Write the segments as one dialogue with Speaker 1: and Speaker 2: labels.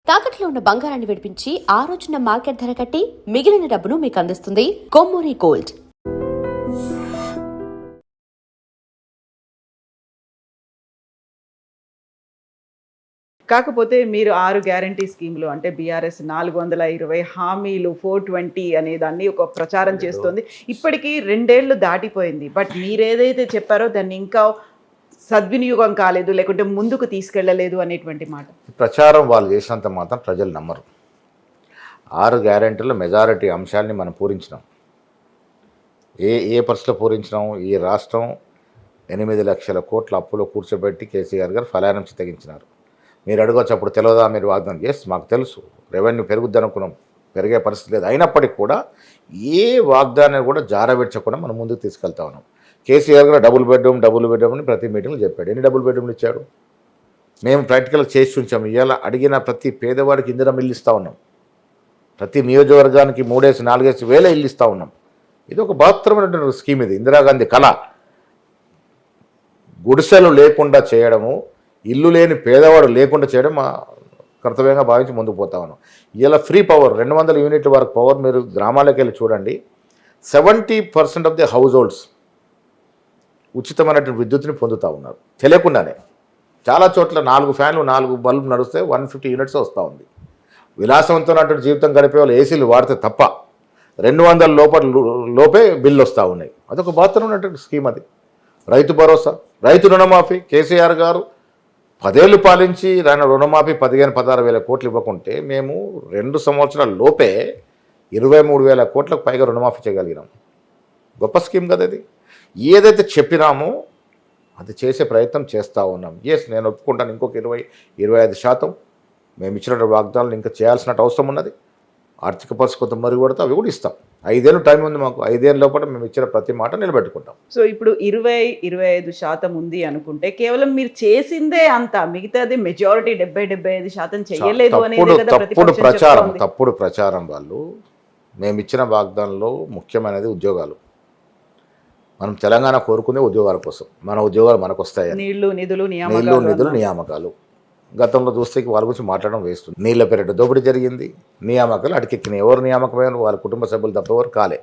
Speaker 1: తాకట్లో ఉన్న బంగారాన్ని విడిపించి ఆ రోజున మార్కెట్ ధర కట్టి మిగిలిన డబ్బును మీకు అందిస్తుంది కొమ్మూరి గోల్డ్.
Speaker 2: కాకపోతే మీరు 6 గ్యారంటీ స్కీములు అంటే బీఆర్ఎస్ 420 హామీలు 420 అనే దాన్ని ఒక ప్రచారం చేస్తోంది. ఇప్పటికీ 2 ఏళ్ళు దాటిపోయింది. బట్ మీరేదైతే చెప్పారో దాన్ని ఇంకా సద్వినియోగం కాలేదు, లేకుంటే ముందుకు తీసుకెళ్లలేదు అనేటువంటి మాట.
Speaker 3: ప్రచారం వాళ్ళు చేసినంత మాత్రం ప్రజలు నమ్మరు. 6 గ్యారెంటీల మెజారిటీ అంశాలని మనం పూరించినాం. ఏ పరిస్థితిలో పూరించినాం? ఈ రాష్ట్రం 8 లక్షల కోట్ల అప్పులో కూర్చోబెట్టి కేసీఆర్ గారు ఫలానం చిత్తగించినారు. మీరు అడగవచ్చు అప్పుడు తెలియదా మీరు వాగ్దానం చేసి, మాకు తెలుసు రెవెన్యూ పెరుగుద్ది అనుకున్నాం, పెరిగే పరిస్థితి లేదు. అయినప్పటికీ కూడా ఏ వాగ్దానాన్ని కూడా జారవిడ్చకుండా మనం ముందుకు తీసుకెళ్తా ఉన్నాం. కేసీఆర్ గారు డబుల్ బెడ్రూమ్ అని ప్రతి మీటింగ్లో చెప్పాడు. ఎన్ని డబుల్ బెడ్రూమ్లు ఇచ్చాడు? మేము ప్రాక్టికల్గా చేసి ఉంచాము. ఇవాళ అడిగిన ప్రతి పేదవాడికి ఇందిరా ఇల్లు ఇస్తూ ఉన్నాం. ప్రతి నియోజకవర్గానికి 3-4 వేల ఇల్లు ఇస్తూ ఉన్నాం. ఇది ఒక బృహత్తరమైనటువంటి స్కీమ్. ఇది ఇందిరాగాంధీ కళ. గుడిసెలు లేకుండా చేయడము, ఇల్లు లేని పేదవాడు లేకుండా చేయడం మా కర్తవ్యంగా భావించి ముందుకు పోతా ఉన్నాం. ఇలా ఫ్రీ పవర్ 200 యూనిట్ల వరకు పవర్ మీరు గ్రామాలకు వెళ్ళి చూడండి. 70% ఆఫ్ ది హౌస్ హోల్డ్స్ ఉచితమైనటువంటి విద్యుత్ని పొందుతూ ఉన్నారు తెలియకుండానే. చాలా చోట్ల 4 ఫ్యాన్లు 4 బల్బు నడిస్తే 150 యూనిట్స్ వస్తూ ఉంది. విలాసవంతమైనటువంటి జీవితం గడిపే వాళ్ళు ఏసీలు వాడితే తప్ప 200 లోపే బిల్లు వస్తూ ఉన్నాయి. అదొక బృహత్తరమైనటువంటి స్కీమ్. అది రైతు భరోసా, రైతు రుణమాఫీ. కేసీఆర్ గారు 10 ఏళ్ళు పాలించి రుణమాఫీ 15-16 వేల కోట్లు ఇవ్వకుంటే మేము 2 సంవత్సరాల లోపే 23 వేల కోట్లకు పైగా రుణమాఫీ చేయగలిగినాం. గొప్ప స్కీమ్ కదా ఇది. ఏదైతే చెప్పినామో అది చేసే ప్రయత్నం చేస్తూ ఉన్నాం. నేను ఒప్పుకుంటాను. ఇంకొక 20-25% మేము ఇచ్చినటువంటి వాగ్దానాలు ఇంకా చేయాల్సిన అవసరం ఉన్నది. ఆర్థిక పరిస్థితి కొంత మరుగుపడితే అవి కూడా ఇస్తాం. 5 ఏళ్ళు టైం ఉంది మాకు. 5 ఏళ్ళ లోపల మేము ఇచ్చిన ప్రతి మాట నిలబెట్టుకుంటాం.
Speaker 2: సో ఇప్పుడు 20-25% ఉంది అనుకుంటే కేవలం మీరు చేసిందే అంత, మిగతాది మెజారిటీ 70-75% చేయలేదు అనేది
Speaker 3: తప్పుడు ప్రచారం. వాళ్ళు మేము ఇచ్చిన వాగ్దానంలో ముఖ్యమైనది ఉద్యోగాలు. మనం తెలంగాణ కోరుకునే ఉద్యోగాల కోసం. మన ఉద్యోగాలు మనకు వస్తాయి.
Speaker 2: నీళ్లు నిధులు
Speaker 3: నియామకాలు. గతంలో చూస్తే వాళ్ళ గురించి మాట్లాడడం వేస్తుంది. నీళ్ల పేరిట దోపిడీ జరిగింది, నియామకాలు అడికెక్కినాయి. ఎవరు నియామకమైన వాళ్ళ కుటుంబ సభ్యులు తప్ప ఎవరు కాలే.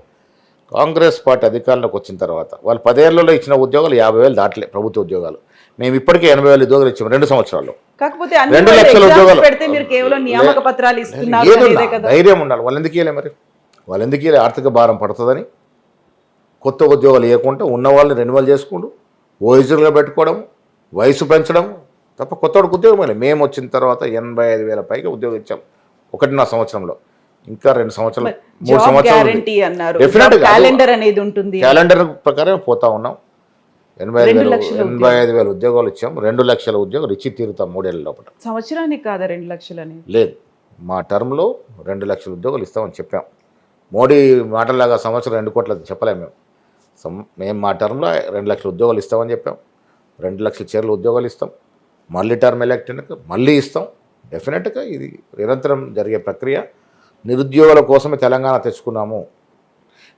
Speaker 3: కాంగ్రెస్ పార్టీ అధికారంలోకి వచ్చిన తర్వాత వాళ్ళు 10 ఏళ్లలో ఇచ్చిన ఉద్యోగాలు 50,000 దాటలే. ప్రభుత్వ ఉద్యోగాలు మేము ఇప్పటికే 80,000 ఉద్యోగాలు ఇచ్చాము 2 సంవత్సరాల్లో. 2 లక్షల ఉద్యోగాలు. ధైర్యం ఉండాలి. వాళ్ళు ఎందుకు ఇవ్వలే? మరి వాళ్ళు ఎందుకు ఇవ్వలే? ఆర్థిక భారం పడుతుందని కొత్త ఉద్యోగాలు ఇవ్వకుండా ఉన్న వాళ్ళని రెన్యువల్ చేసుకుంటూ ఓఎస్గా పెట్టుకోవడం, వయసు పెంచడం తప్ప కొత్తవాడికి ఉద్యోగం లేదు. మేము వచ్చిన తర్వాత 85,000 పైగా ఉద్యోగం ఇచ్చాం 1.5 సంవత్సరంలో. ఇంకా 2 సంవత్సరాలు 3 సంవత్సరాలు క్యాలెండర్ ప్రకారం పోతా ఉన్నాం. 85,000 ఉద్యోగాలు ఇచ్చాం. 2 లక్షల ఉద్యోగాలు ఇచ్చి తీరుతాం 3 ఏళ్ళ లోపల.
Speaker 2: సంవత్సరానికి కాదా 2 లక్షలని?
Speaker 3: లేదు, మా టర్మ్లో 2 లక్షల ఉద్యోగాలు ఇస్తామని చెప్పాం. మోడీ మాటలాగా సంవత్సరం 2 కోట్ల చెప్పలేము. మేము మా టర్మ్లో 2 లక్షల ఉద్యోగాలు ఇస్తామని చెప్పాం. 2 లక్షల చీరల ఉద్యోగాలు ఇస్తాం. మళ్ళీ టర్మ్ ఎలక్ట్ మళ్ళీ ఇస్తాం. డెఫినెట్గా ఇది నిరంతరం జరిగే ప్రక్రియ. నిరుద్యోగుల కోసమే తెలంగాణ తెచ్చుకున్నాము.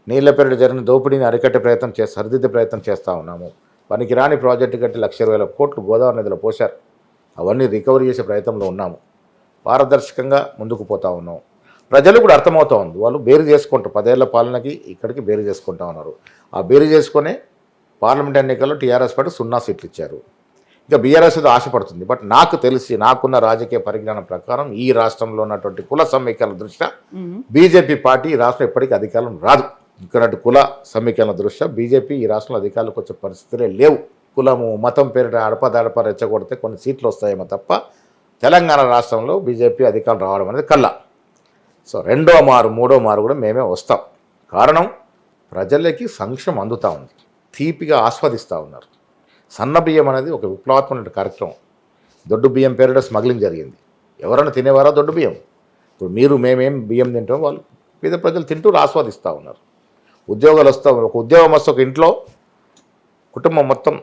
Speaker 3: నీళ్ల పేరిట జరిగిన దోపిడీని అరికట్టే ప్రయత్నం సరిదిద్దే ప్రయత్నం చేస్తూ ఉన్నాము. పనికిరాని ప్రాజెక్టు కట్టి 1,20,000 కోట్లు గోదావరి నదిలో పోశారు. అవన్నీ రికవరీ చేసే ప్రయత్నంలో ఉన్నాము. పారదర్శకంగా ముందుకు పోతూ ఉన్నాము. ప్రజలు కూడా అర్థమవుతూ ఉంది. వాళ్ళు బేరు చేసుకుంటారు. 10 ఏళ్ల పాలనకి ఇక్కడికి బేరు చేసుకుంటా ఉన్నారు. ఆ బేరు చేసుకునే పార్లమెంట్ ఎన్నికల్లో టీఆర్ఎస్ పార్టీ 0 సీట్లు ఇచ్చారు. ఇంకా బీఆర్ఎస్ ఏదో ఆశపడుతుంది. బట్ నాకు తెలిసి నాకున్న రాజకీయ పరిజ్ఞానం ప్రకారం ఈ రాష్ట్రంలో ఉన్నటువంటి కుల సమీకరణ దృష్ట్యా బీజేపీ పార్టీ ఈ రాష్ట్రం ఎప్పటికీ అధికారం రాదు. ఇక్కడ కుల సమీకరణ దృష్ట్యా బీజేపీ ఈ రాష్ట్రంలో అధికారులకు వచ్చే పరిస్థితులే లేవు. కులము మతం పేరిట అడపదడప రెచ్చగొడితే కొన్ని సీట్లు వస్తాయేమో తప్ప తెలంగాణ రాష్ట్రంలో బీజేపీ అధికారం రావడం అనేది కల్లా. సో 2వ మారు 3వ మారు కూడా మేమే వస్తాం. కారణం ప్రజలకి సంక్షేమం అందుతూ ఉంది. తీపిగా ఆస్వాదిస్తూ ఉన్నారు. సన్న బియ్యం అనేది ఒక విప్లవాత్మక కార్యక్రమం. దొడ్డు బియ్యం పేరిట స్మగ్లింగ్ జరిగింది. ఎవరైనా తినేవారా దొడ్డు బియ్యం? ఇప్పుడు మేమేం బియ్యం తింటాం, వాళ్ళు పేద ప్రజలు తింటూ ఆస్వాదిస్తూ ఉన్నారు. ఉద్యోగాలు వస్తూ ఒక ఉద్యోగం వస్తే ఒక ఇంట్లో కుటుంబం మొత్తం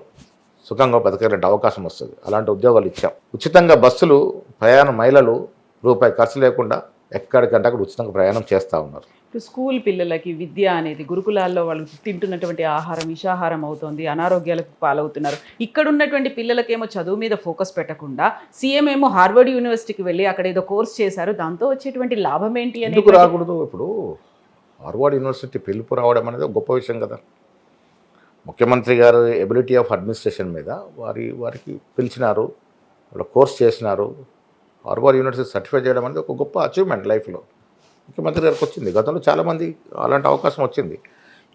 Speaker 3: సుఖంగా బతకాలంటే అవకాశం వస్తుంది. అలాంటి ఉద్యోగాలు ఇచ్చాం. ఉచితంగా బస్సులు ప్రయాణ మహిళలు రూపాయి ఖర్చు లేకుండా ఎక్కడికంటే అక్కడ ఉచితంగా ప్రయాణం చేస్తూ ఉన్నారు.
Speaker 2: ఇప్పుడు స్కూల్ పిల్లలకి విద్య అనేది గురుకులాల్లో వాళ్ళు తింటున్నటువంటి ఆహారం విషాహారం అవుతుంది, అనారోగ్యాలకు పాలవుతున్నారు. ఇక్కడ ఉన్నటువంటి పిల్లలకేమో చదువు మీద ఫోకస్ పెట్టకుండా సీఎం ఏమో హార్వర్డ్ యూనివర్సిటీకి వెళ్ళి అక్కడ ఏదో కోర్స్ చేశారు, దాంతో వచ్చేటువంటి లాభం ఏంటి
Speaker 3: ఎందుకు
Speaker 2: అనేది
Speaker 3: రాకూడదు? ఇప్పుడు హార్వర్డ్ యూనివర్సిటీ పిలుపు రావడం అనేది ఒక గొప్ప విషయం కదా. ముఖ్యమంత్రి గారు ఎబిలిటీ ఆఫ్ అడ్మినిస్ట్రేషన్ మీద వారికి పిలిచినారు, వాళ్ళు కోర్స్ చేసినారు. హార్వర్డ్ యూనివర్సిటీ సర్టిఫై చేయడం అనేది ఒక గొప్ప అచీవ్మెంట్ లైఫ్లో. ముఖ్యమంత్రి గారికి వచ్చింది, గతంలో చాలామంది అలాంటి అవకాశం వచ్చింది.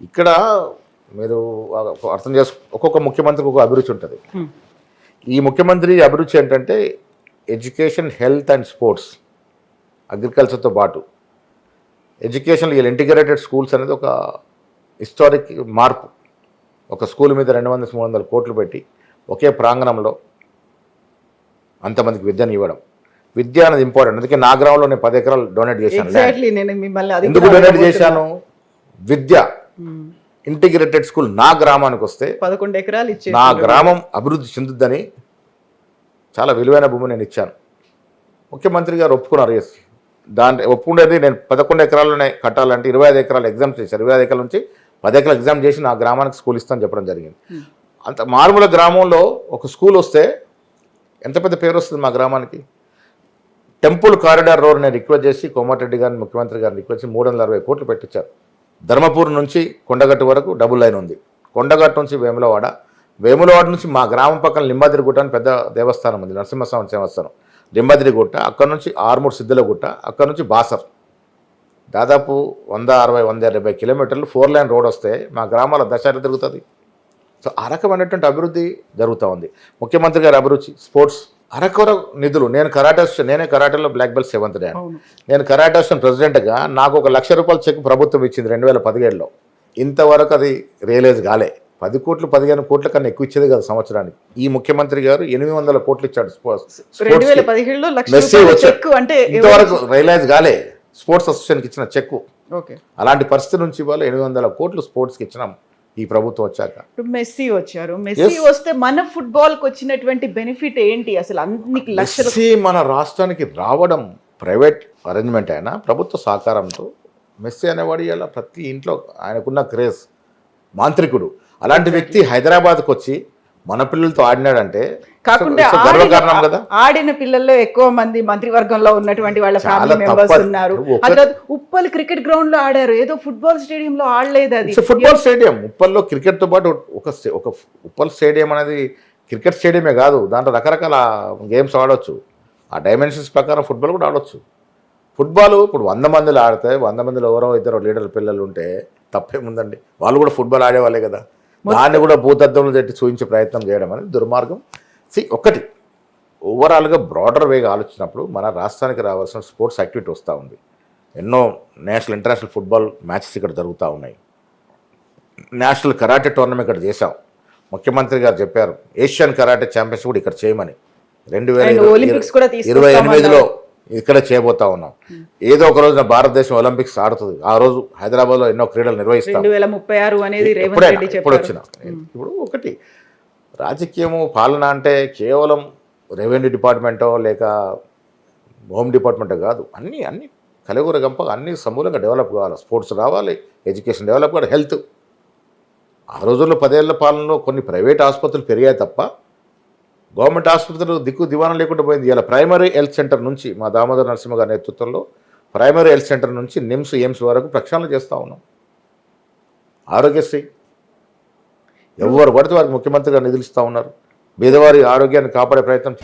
Speaker 3: ఇక్కడ మీరు అర్థం ఒక్కొక్క ముఖ్యమంత్రికి ఒక అభిరుచి ఉంటుంది. ఈ ముఖ్యమంత్రి అభిరుచి ఏంటంటే ఎడ్యుకేషన్, హెల్త్ అండ్ స్పోర్ట్స్, అగ్రికల్చర్తో పాటు ఎడ్యుకేషన్ ఇంటిగ్రేటెడ్ స్కూల్స్ అనేది ఒక హిస్టారిక్ మార్పు. ఒక స్కూల్ మీద 200-300 కోట్లు పెట్టి ఒకే ప్రాంగణంలో అంతమందికి విద్యను ఇవ్వడం. విద్య అనేది ఇంపార్టెంట్. అందుకే నా గ్రామంలో నేను 10 ఎకరాలు డొనేట్ చేశాను. ఎందుకు డొనేట్ చేశాను? విద్య ఇంటిగ్రేటెడ్ స్కూల్ నా గ్రామానికి వస్తే
Speaker 2: 11 ఎకరాలు ఇచ్చే
Speaker 3: నా గ్రామం అభివృద్ధి చెందుద్దని చాలా విలువైన భూమి నేను ఇచ్చాను. ముఖ్యమంత్రి గారు ఒప్పుకున్నారు. ఎస్, దాన్ని ఒప్పుకునేది నేను 11 ఎకరాల్లోనే కట్టాలంటే 25 ఎకరాలు ఎగ్జామ్ చేశారు. 25 ఎకరాల నుంచి 10 ఎకరాలు ఎగ్జామ్ చేసి నా గ్రామానికి స్కూల్ ఇస్తాను చెప్పడం జరిగింది. అంత మారుమూల గ్రామంలో ఒక స్కూల్ వస్తే ఎంత పెద్ద పేరు వస్తుంది మా గ్రామానికి. టెంపుల్ కారిడార్ రోడ్ నేను రిక్వెస్ట్ చేసి కోమటిరెడ్డి గారిని, ముఖ్యమంత్రి గారిని రిక్వెస్ట్ చేసి 360 కోట్లు పెట్టించారు. ధర్మపూర్ నుంచి కొండగట్టు వరకు డబుల్ లైన్ ఉంది. కొండగట్టు నుంచి వేములవాడ నుంచి మా గ్రామం పక్కన లింబాద్రిగుట్ట అని పెద్ద దేవస్థానం ఉంది, నరసింహస్వామి దేవస్థానం. లింబాద్రిగుట్ట, అక్కడ నుంచి ఆర్మూర్ సిద్ధలగుట్ట, అక్కడ నుంచి బాసర్, దాదాపు 160-170 కిలోమీటర్లు 4 లైన్ రోడ్ వస్తే మా గ్రామాల దశారి తిరుగుతుంది. సో ఆ రకమైనటువంటి అభివృద్ధి జరుగుతూ ఉంది. ముఖ్యమంత్రి గారి అభిరుచి స్పోర్ట్స్, అరకొర నిధులు. నేనే కరాటేలో బ్లాక్ బెల్ట్ 7th డే. నేను కరాటే అసోసియేషన్ ప్రెసిడెంట్గా నాకు ₹1,00,000 చెక్ ప్రభుత్వం ఇచ్చింది 2017లో. ఇంతవరకు అది రియలైజ్ కాలే. 10 కోట్లు 15 కోట్ల కన్నా ఎక్కువ ఇచ్చేది కదా సంవత్సరానికి. ఈ ముఖ్యమంత్రి గారు 800 కోట్లు ఇచ్చాడు.
Speaker 2: 2017లో అంటే
Speaker 3: ఇంతవరకు రియలైజ్ కాలే స్పోర్ట్స్ అసోసియేషన్కి ఇచ్చిన చెక్కు. అలాంటి పరిస్థితి నుంచి ఇవాళ 800 కోట్లు స్పోర్ట్స్కి ఇచ్చినాం ఈ ప్రభుత్వం వచ్చాక.
Speaker 2: మెస్సీ వచ్చారు. మెస్సీ వస్తే మన ఫుట్బాల్ కి వచ్చినటువంటి బెనిఫిట్ ఏంటి అసలు? అన్ని లక్షలు
Speaker 3: మెస్సీ మన రాష్ట్రానికి రావడం ప్రైవేట్ అరేంజ్మెంట్ అయినా ప్రభుత్వ సహకారంతో. మెస్సీ అనేవాడు ఇలా ప్రతి ఇంట్లో ఆయనకున్న క్రేజ్, మాంత్రికుడు. అలాంటి వ్యక్తి హైదరాబాద్కి వచ్చి మన పిల్లలతో ఆడినాడంటే
Speaker 2: కాకుండా
Speaker 3: గర్వకారణం కదా.
Speaker 2: ఆడిన పిల్లల్లో ఎక్కువ మంది మంత్రివర్గంలో ఉన్నటువంటి వాళ్ళ ఫ్యామిలీ మెంబర్స్ ఉన్నారు. ఉప్పల్ క్రికెట్ గ్రౌండ్ లో ఆడారు, ఏదో ఫుట్బాల్ స్టేడియం లో ఆడలేదు. అది
Speaker 3: ఫుట్బాల్ స్టేడియం. ఉప్పల్లో క్రికెట్ తో పాటు ఒక ఉప్పల్ స్టేడియం అనేది క్రికెట్ స్టేడియమే కాదు, దాంట్లో రకరకాల గేమ్స్ ఆడవచ్చు. ఆ డైమెన్షన్స్ ప్రకారం ఫుట్బాల్ కూడా ఆడవచ్చు. ఫుట్బాల్ ఇప్పుడు 100 మందిలో ఆడితే 100 మందిలో ఎవరో ఇద్దరు లీడర్ పిల్లలు ఉంటే తప్పేముందండి, వాళ్ళు కూడా ఫుట్బాల్ ఆడేవాళ్ళే కదా. దాన్ని కూడా భూతత్వంలో పెట్టి చూపించే ప్రయత్నం చేయడం అనేది దుర్మార్గం. ఒకటి ఓవరాల్గా బ్రాడర్ వేగా ఆలోచించినప్పుడు మన రాష్ట్రానికి రావాల్సిన స్పోర్ట్స్ యాక్టివిటీ వస్తూ ఉంది. ఎన్నో నేషనల్ ఇంటర్నేషనల్ ఫుట్బాల్ మ్యాచెస్ ఇక్కడ జరుగుతూ ఉన్నాయి. నేషనల్ కరాటే టోర్నమెంట్ ఇక్కడ చేశాం. ముఖ్యమంత్రి గారు చెప్పారు ఏషియన్ కరాటే ఛాంపియన్షిప్ కూడా ఇక్కడ చేయమని. 2028లో ఇక్కడ చేయబోతా ఉన్నాం. ఏదో ఒక రోజున భారతదేశం ఒలింపిక్స్ ఆడుతుంది. ఆ రోజు హైదరాబాద్లో ఎన్నో క్రీడలు నిర్వహిస్తాం.
Speaker 2: 2036 అనేది
Speaker 3: ఎప్పుడు వచ్చినా. ఇప్పుడు ఒకటి రాజకీయము పాలన అంటే కేవలం రెవెన్యూ డిపార్ట్మెంటో లేక హోమ్ డిపార్ట్మెంటో కాదు. అన్నీ కలగూర గంపగా అన్నీ సమూలంగా డెవలప్ కావాలి. స్పోర్ట్స్ రావాలి, ఎడ్యుకేషన్ డెవలప్ కావాలి, హెల్త్. ఆ రోజుల్లో 10 ఏళ్ల పాలనలో కొన్ని ప్రైవేట్ ఆసుపత్రులు పెరిగాయి తప్ప గవర్నమెంట్ ఆసుపత్రులు దిక్కు దివాణం లేకుండా పోయింది. ఇలా ప్రైమరీ హెల్త్ సెంటర్ నుంచి మా దామోదర్ నరసింహ గారి నేతృత్వంలో ప్రైమరీ హెల్త్ సెంటర్ నుంచి నిమ్స్, ఎయిమ్స్ వరకు ప్రక్షాళన చేస్తూ ఉన్నాం. ఆరోగ్యశ్రీ ఎవరు పడితే వారికి ముఖ్యమంత్రి గారు నిధులు ఇస్తూ ఉన్నారు. పేదవారి ఆరోగ్యాన్ని కాపాడే ప్రయత్నం